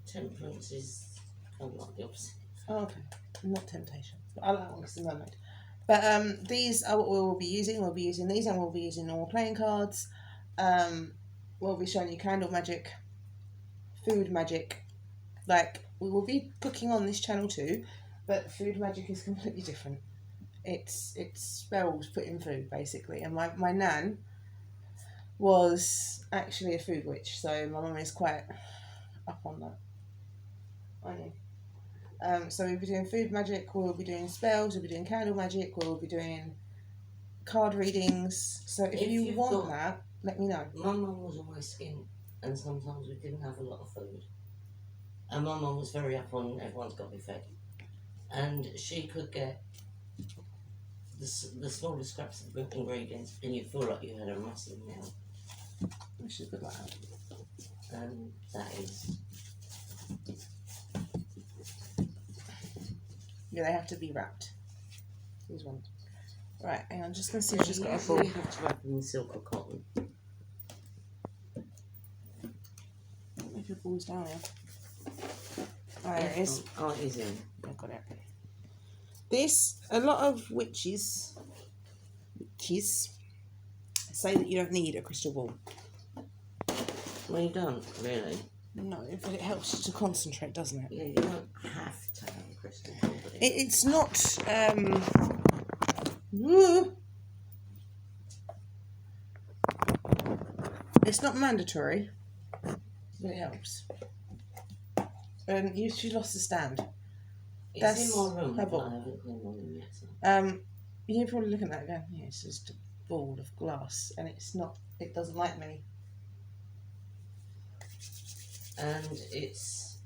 temperance is kind of like the opposite. Oh, okay. Not temptation. But I like that one because it's a mermaid. But these are what we will be using. We'll be using these and we'll be using normal playing cards. We'll be showing you candle magic, food magic. Like, we will be cooking on this channel too, but food magic is completely different. It's spells put in food, basically. And my nan was actually a food witch, so my mum is quite up on that. I know. So we'll be doing food magic, we'll be doing spells, we'll be doing candle magic, we'll be doing card readings. So if you you've want got- that, let me know. My mum was always skint, and sometimes we didn't have a lot of food. And my mum was very up on everyone's got to be fed. And she could get the smallest scraps of ingredients, and you feel like you had a massive meal. Which is good like that. And that is. Yeah, they have to be wrapped. These ones. Right, hang on, just gonna see if she's got a full. ball. You have to wrap them in silk or cotton. If your ball's down here. Oh, there it is. Oh, it is in. I've got it. This, a lot of witches say that you don't need a crystal ball. Well, you don't, really. No, but it helps you to concentrate, doesn't it? Yeah, you don't have to have a crystal ball, but It's not, woo. It's not mandatory, but it helps. And she lost the stand. it's that's in my room, her but ball. I haven't cleaned my room yet. So. You're probably looking at that going, yeah, it's just a ball of glass, and it's not. It doesn't like me. And it's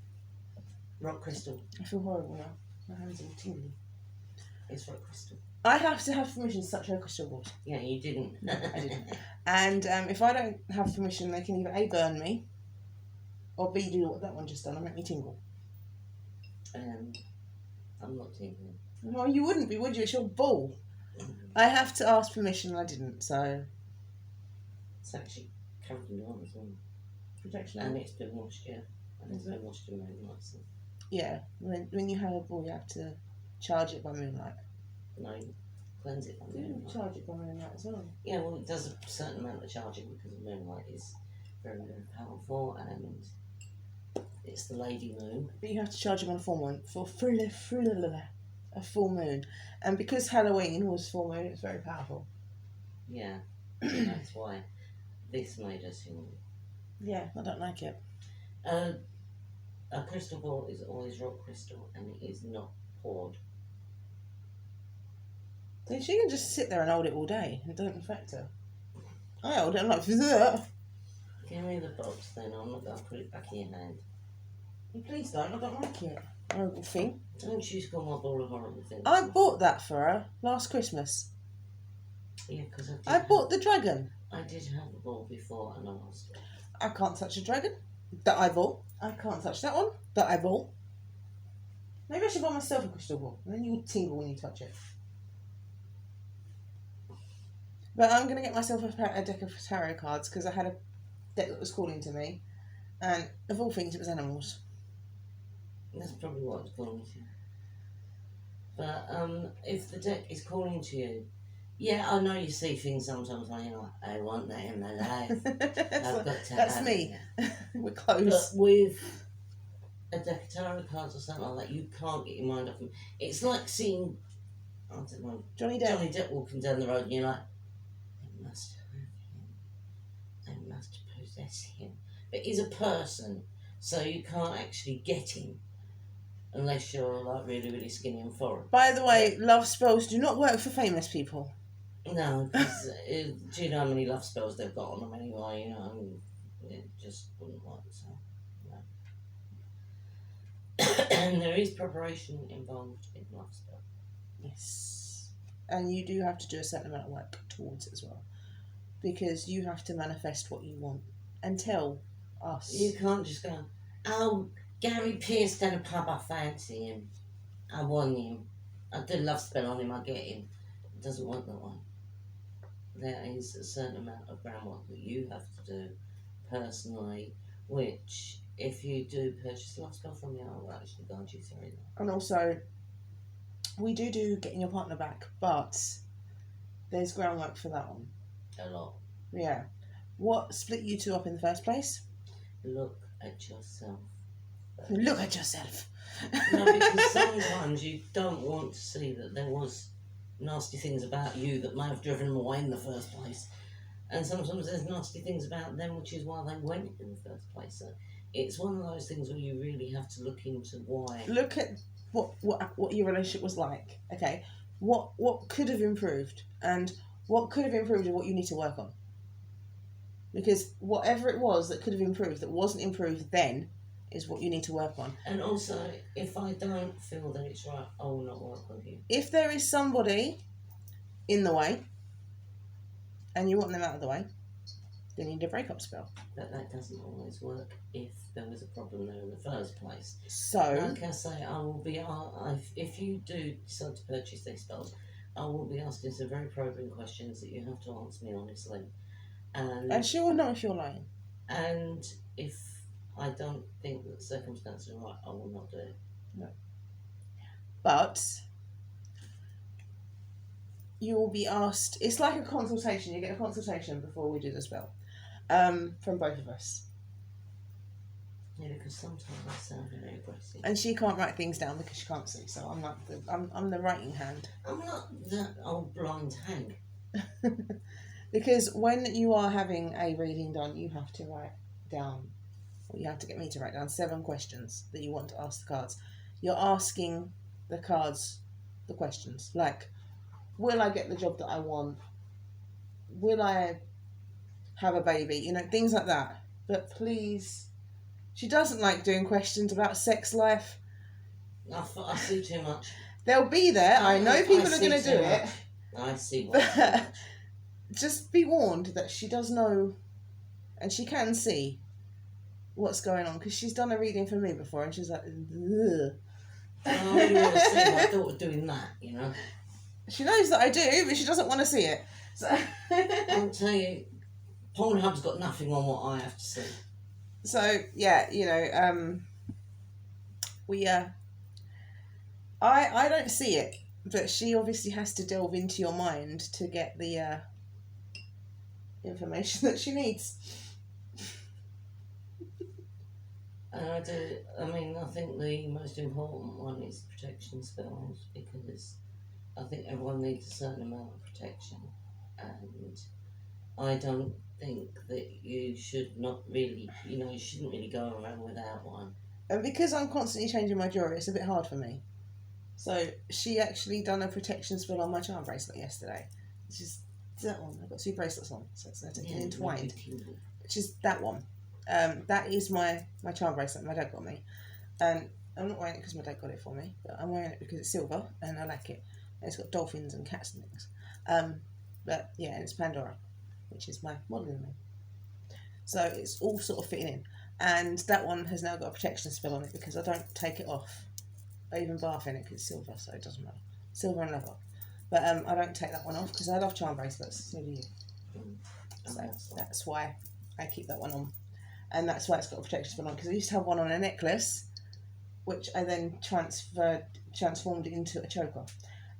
rock crystal. I feel horrible now. My hands are all tingly. It's rock crystal. I have to have permission to touch her crystal balls. Yeah, you didn't. No, I didn't. And if I don't have permission, they can either A, burn me, or B, do what that one just done and make me tingle. I'm not tingling. No, you wouldn't be, would you? It's your ball. I have to ask permission and I didn't, so... It's actually covered in oil as well. Protection. And it's been washed, yeah. And it's been washed in moonlight. So. Yeah, when you have a ball, you have to charge it by moonlight. No, cleanse it by You moonlight. charge it by moonlight as well. Yeah, well, it does a certain amount of charging because moonlight is very, very powerful and it's the lady moon. But you have to charge it on a full moon, a full moon. And because Halloween was full moon, it's very powerful. Yeah, and that's why this made us human. Yeah, I don't like it. A crystal ball is always rock crystal and it is not poured. So she can just sit there and hold it all day. It doesn't affect her. I hold it, I'm like, Ugh. Give me the box then, I'm not going to put it back in your hand. Please don't, I don't like it. Horrible thing. Don't you call my ball a horrible thing. I bought that for her last Christmas. Yeah, because I bought the dragon. I did have a ball before and I lost it. I can't touch a dragon that I bought. I can't touch that one that I bought. Maybe I should buy myself a crystal ball and then you would tingle when you touch it. But I'm going to get myself a deck of tarot cards because I had a deck that was calling to me. And of all things, it was animals. That's probably what it's calling to you. But if the deck is calling to you, yeah, I know you see things sometimes when you're like, I want that in my life. I've got to That's have me. it. We're But close. with a deck of tarot cards or something like that, you can't get your mind off them. It's like seeing, I don't know, Johnny Depp. Johnny Depp walking down the road and you're like, I must have him. I must possess him. But he's a person, so you can't actually get him unless you're like really, really skinny and foreign. By the way, love spells do not work for famous people. No, because do you know how many love spells they've got on them anyway? You know, it just wouldn't work. So, no. And there is preparation involved in love spell. Yes. And you do have to do a certain amount of work towards it as well. Because you have to manifest what you want and tell us. You can't just go, oh, Gary Pearce done a pub, I fancy him. I want him. I do love spell on him, I get him. It doesn't work that way. There is a certain amount of groundwork that you have to do personally, which if you do purchase a love spell from me, I will actually guide you through that. And also, we do getting your partner back, but there's groundwork for that one. A lot. Yeah. What split you two up in the first place? Look at yourself. Look at yourself. No, because sometimes you don't want to see that there was nasty things about you that may have driven them away in the first place. And sometimes there's nasty things about them, which is why they went in the first place. So it's one of those things where you really have to look into why. Look at what your relationship was like. Okay. What could have improved and what could have improved and what you need to work on. Because whatever it was that could have improved that wasn't improved then is what you need to work on. And also, if I don't feel that it's right, I will not work with you. If there is somebody in the way and you want them out of the way, then you need a breakup spell. But that doesn't always work if there was a problem there in the first place. So, like I say, I will be. If you do decide to purchase these spells, I will be asking some very probing questions that you have to answer me honestly. And she will know if you're lying. And if I don't think that the circumstances are right, I will not do it. No. But you will be asked. It's like a consultation. You get a consultation before we do the spell, from both of us. Yeah, because sometimes I sound very aggressive. And she can't write things down because she can't see. So I'm like I'm the writing hand. I'm not that old blind hag. Because when you are having a reading done, you have to write down, or you have to get me to write down 7 questions that you want to ask the cards. You're asking the cards the questions like, will I get the job that I want? Will I have a baby? You know, things like that. But please, she doesn't like doing questions about sex life. I see too much. They'll be there. I know people are see going to do too it. much. I see what. But just be warned that she does know, and she can see what's going on, because she's done a reading for me before, and she's like, ugh. I really want to see my daughter doing that, you know. She knows that I do, but she doesn't want to see it. So I'll tell you, Pornhub's got nothing on what I have to see. So yeah, you know, we I don't see it, but she obviously has to delve into your mind to get the information that she needs. And I do. I mean, I think the most important one is protection spells, because I think everyone needs a certain amount of protection, and I don't think that you should not really, you shouldn't really go around without one. And because I'm constantly changing my jewellery, it's a bit hard for me. So she actually done a protection spell on my charm bracelet yesterday. Which is that one. I've got 2 bracelets on, so it's intertwined. Which is that one. That is my charm bracelet my dad got me. And I'm not wearing it because my dad got it for me, but I'm wearing it because it's silver and I like it. And it's got dolphins and cats and things. But yeah, and it's Pandora, which is my modelling name. So it's all sort of fitting in. And that one has now got a protection spell on it because I don't take it off. I even bath in it because it's silver, so it doesn't matter. Silver and leather. But I don't take that one off because I love charm bracelets. So do you. So that's why I keep that one on. And that's why it's got a protection spell on, because I used to have one on a necklace, which I then transformed into a choker.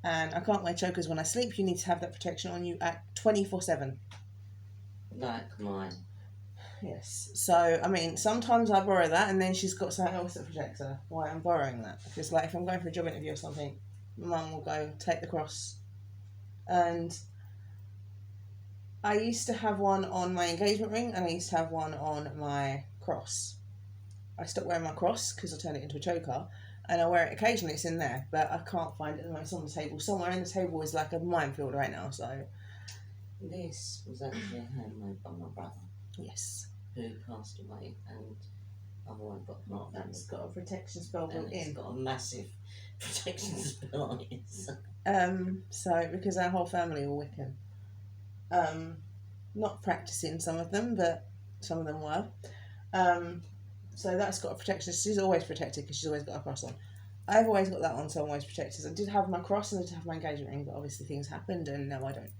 And I can't wear chokers when I sleep. You need to have that protection on you at 24/7. Like mine. Yes. So, I mean, sometimes I borrow that, and then she's got something else that protects her while I'm borrowing that. Because, like, if I'm going for a job interview or something, Mum will go, take the cross. And I used to have one on my engagement ring, and I used to have one on my cross. I stopped wearing my cross because I turned it into a choker, and I wear it occasionally. It's in there, but I can't find it. It's on the table. Somewhere in the table is like a minefield right now. So this was actually handmade by my brother. Yes. Who passed away, and I've already got marked. That's got a protection spell built and in. It's got a massive protection spell on it. So because our whole family are Wiccan. Not practicing some of them, but some of them were. So that's got a protection. She's always protected because she's always got a cross on. I've always got that on, so I'm always protected. I did have my cross and I did have my engagement ring, but obviously things happened and now I don't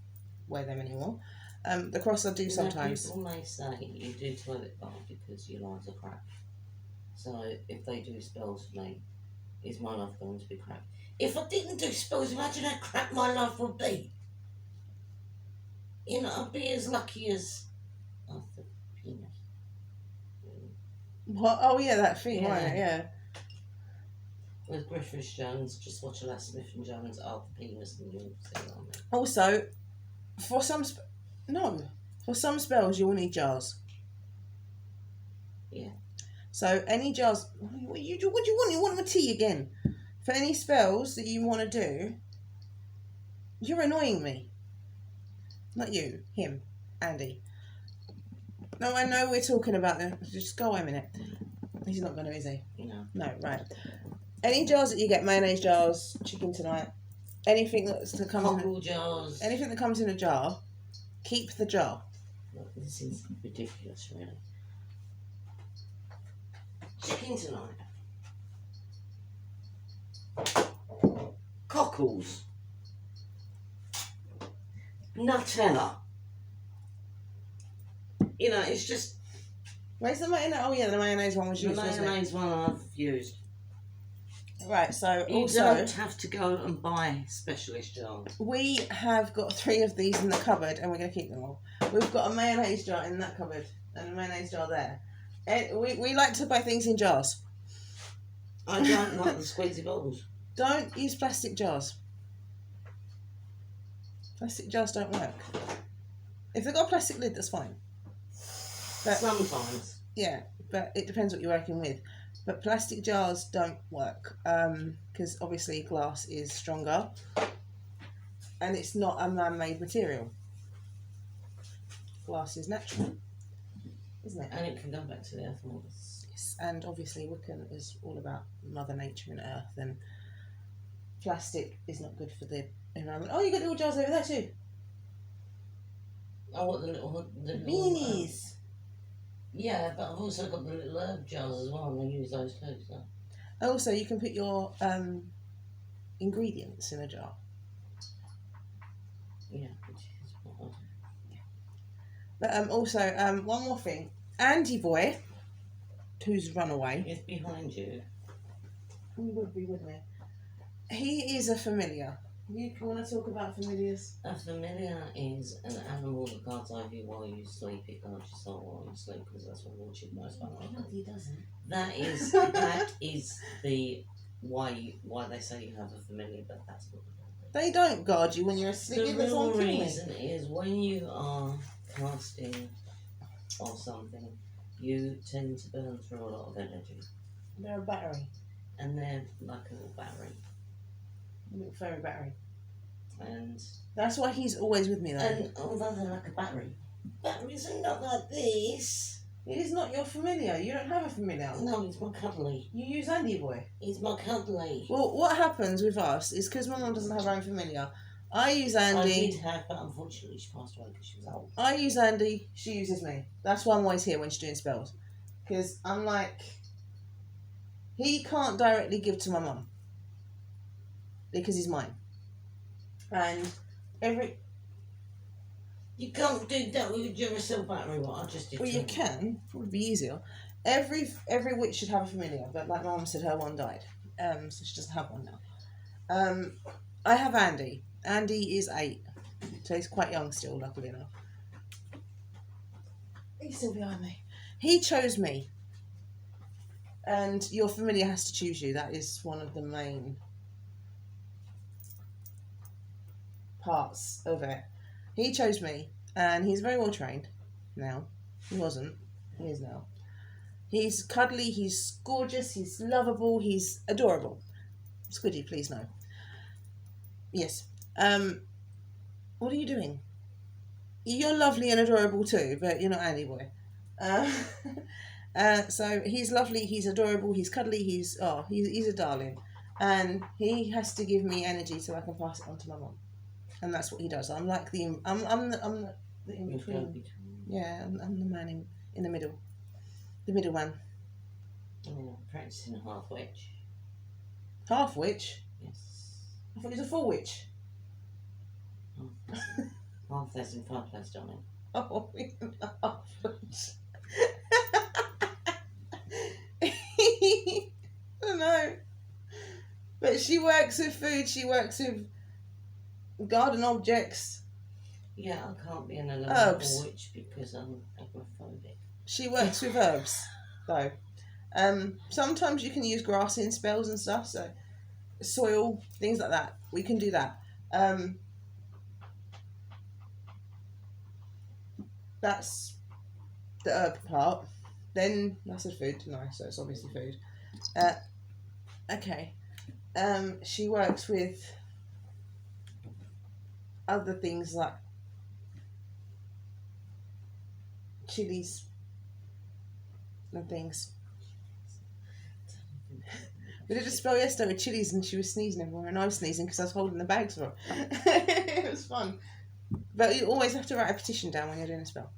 wear them anymore. The cross I do sometimes. People may say you do toilet bowl because your lives are crap. So if they do spells for me, is my life going to be crap? If I didn't do spells, imagine how crap my life would be. I'd be as lucky as Arthur Penis. What? Oh yeah, that thing, Yeah. right? Yeah. With Griffith Jones, just watch a lot of Smith and Jones, Arthur Penis, and you'll see what I mean. Also, for some spells you'll need jars. Yeah. So any jars. What do you want? You want my tea again? For any spells that you want to do, you're annoying me. Not you, him, Andy. No, I know we're talking about them. Just go away a minute. He's not going to, is he? No, right. Any jars that you get, mayonnaise jars, chicken tonight, anything that comes jars. Anything that comes in a jar, keep the jar. Look, this is ridiculous, really. Chicken tonight. Cockles. Nutella. It's just... Where's the mayonnaise? Oh yeah, the mayonnaise one was the used, wasn't it? mayonnaise one I've used. Right, so You also... don't have to go and buy specialist jars. We have got 3 of these in the cupboard and we're going to keep them all. We've got a mayonnaise jar in that cupboard and a mayonnaise jar there. And we like to buy things in jars. I don't like the squeezy bowls. Don't use plastic jars. Plastic jars don't work. If they've got a plastic lid, that's fine. But, sometimes. Yeah, but it depends what you're working with. But plastic jars don't work because obviously glass is stronger and it's not a man-made material. Glass is natural, isn't it? And it can go back to the earth mothers. Yes, and obviously Wiccan is all about Mother Nature and Earth, and plastic is not good for the environment. Oh, you got little jars over there too. I want the little Beanies. Yeah, but I've also got the little herb jars as well, and I use those too. So. Also, you can put your ingredients in a jar. Yeah, which is what I do. But also, one more thing. Andy boy, who's run away. It's behind you. He would be, wouldn't he? He is a familiar. You want to talk about familiars? A familiar is an animal that guards over you while you sleep. It guards your soul while you sleep, because that's what Lordship knows about. No, he doesn't. That is the why they say you have a familiar, but that's not the real They don't guard you when you're asleep. The That's real on killing. reason is when you are casting or something, you tend to burn through a lot of energy, They're a battery. and they're like a little battery. A little fairy battery. And That's why he's always with me, though. although they're like a battery, batteries are not like this. It is not your familiar. You don't have a familiar. No, it's my cuddly. You use Andy boy. It's my cuddly. Well, what happens with us is because my mum doesn't have her own familiar, I use I Andy. did have, but unfortunately she passed away because she was old. I use Andy. She uses me. That's why I'm always here when she's doing spells. Because I'm like, he can't directly give to my mum because he's mine. And You can't do that with your Duracell battery. What I just did. well, you can. It would be easier. Every witch should have a familiar, but like my mum said, her one died, so she doesn't have one now. I have Andy. Andy is 8, so he's quite young still, luckily enough. He's still behind me. He chose me, and your familiar has to choose you. That is one of the main parts of it. He chose me, and he's very well trained now. He wasn't. He is now. He's cuddly, he's gorgeous, he's lovable, he's adorable. Squidgy, please no. Yes. What are you doing? You're lovely and adorable too, but you're not Andy boy. So he's lovely, he's adorable, he's cuddly, he's a darling. And he has to give me energy so I can pass it on to my mum. And that's what he does. I'm like the in between. Yeah, I'm the man in the middle. The middle one. Oh, practicing a half witch. Half witch? Yes. I thought he was a full witch. Half less and 5 less, darling. Oh, half witch. I don't know. But she works with food, she works with garden objects. Yeah, I can't be an Herbs. elemental witch because I'm agoraphobic. She works with herbs, though. Sometimes you can use grass in spells and stuff, so soil, things like that. We can do that. That's the herb part. Then that's the food, no, so it's obviously food. Okay. She works with other things like chilies and things. We did a spell yesterday with chilies and she was sneezing everywhere and I was sneezing because I was holding the bags for her. It was fun. But you always have to write a petition down when you're doing a spell.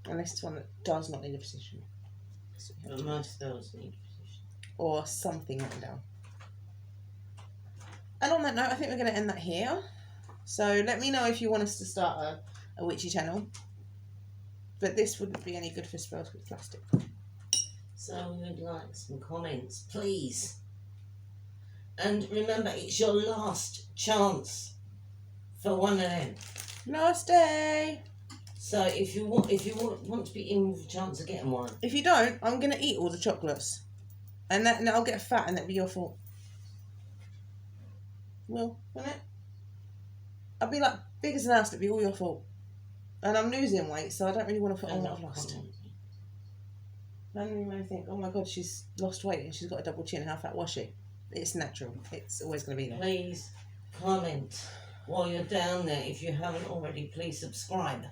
Unless it's one that does not need a petition. So you have But to- most spells need position. or something written down. And on that note, I think we're going to end that here. So let me know if you want us to start a witchy channel. But this wouldn't be any good for spells with plastic. So we would like some comments, please. And remember, it's your last chance for one of them. Last day. So if you want to be in with a chance of getting one, If you don't, I'm going to eat all the chocolates. And I'll get fat and that'll be your fault. Well, won't it? I'll be like big as an house, it'll be all your fault. And I'm losing weight, so I don't really want to put on and what I've not lost. commenting. And you may think, oh my god, she's lost weight and she's got a double chin, how fat was she? It's natural. It's always going to be there. Please comment while you're down there. If you haven't already, please subscribe.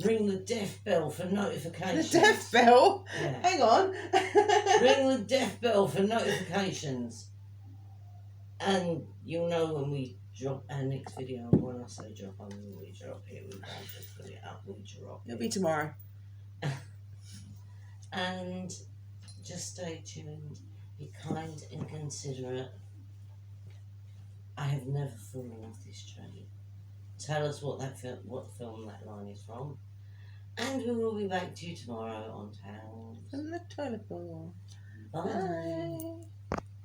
Ring the death bell for The notifications. death bell? Yeah. Hang on. Ring the death bell for notifications. And You'll know when we drop our next video. And when I say drop, I mean we drop it. We don't just put it up. We drop It'll it. be tomorrow. And just stay tuned. Be kind and considerate. I have never fallen off this train. Tell us what film that line is from. And we will be back to you tomorrow on Tales. From the toilet bowl. Bye. Bye.